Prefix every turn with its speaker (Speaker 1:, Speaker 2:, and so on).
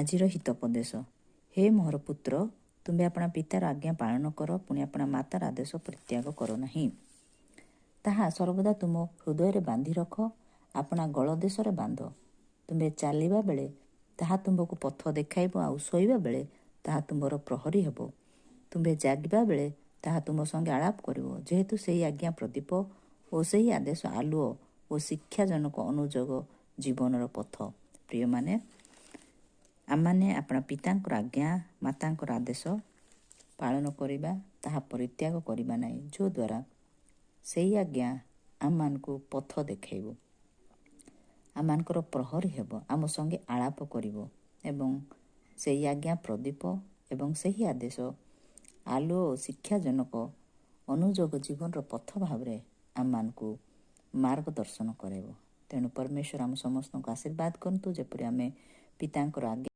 Speaker 1: ଆଜିର ହିତୋପଦେଶ। ହେ ମୋର ପୁତ୍ର, ତୁମେ ଆପଣା ପିତାର ଆଜ୍ଞା ପାଳନ କର, ପୁଣି ଆପଣା ମାତାର ଆଦେଶ ପରିତ୍ୟାଗ କର ନାହିଁ। ତାହା ସର୍ବଦା ତୁମ ହୃଦୟରେ ବାନ୍ଧି ରଖ, ଆପଣା ଗଳଦେଶରେ ବାନ୍ଧ। ତୁମେ ଚାଲିବା ବେଳେ ତାହା ତୁମକୁ ପଥ ଦେଖାଇବ, ଆଉ ଶୋଇବା ବେଳେ ତାହା ତୁମର ପ୍ରହରୀ ହେବ। ତୁମେ ଜାଗିବା ବେଳେ ତାହା ତୁମ ସଙ୍ଗେ ଆଳାପ କରିବ, ଯେହେତୁ ସେହି ଆଜ୍ଞା ପ୍ରଦୀପ ଓ ସେହି ଆଦେଶ ଆଲୁଅ ଓ ଶିକ୍ଷାଜନକ ଅନୁଯୋଗ ଜୀବନର ପଥ। ପ୍ରିୟମାନେ, ଆମମାନେ ଆପଣା ପିତାଙ୍କର ଆଜ୍ଞା, ମାତାଙ୍କର ଆଦେଶ ପାଳନ କରିବା, ତାହା ପରିତ୍ୟାଗ କରିବା ନାହିଁ, ଯଦ୍ୱାରା ସେହି ଆଜ୍ଞା ଆମମାନଙ୍କୁ ପଥ ଦେଖାଇବ, ଆମମାନଙ୍କର ପ୍ରହରୀ ହେବ, ଆମ ସଙ୍ଗେ ଆଳାପ କରିବ ଏବଂ ସେହି ଆଜ୍ଞା ପ୍ରଦୀପ ଏବଂ ସେହି ଆଦେଶ ଆଲୁଅ ଓ ଶିକ୍ଷାଜନକ ଅନୁଯୋଗ ଜୀବନର ପଥ ଭାବରେ ଆମମାନଙ୍କୁ ମାର୍ଗଦର୍ଶନ କରାଇବ। ତେଣୁ ପରମେଶ୍ୱର ଆମ ସମସ୍ତଙ୍କୁ ଆଶୀର୍ବାଦ କରନ୍ତୁ, ଯେପରି ଆମେ ପିତାଙ୍କର ଆଜ୍ଞା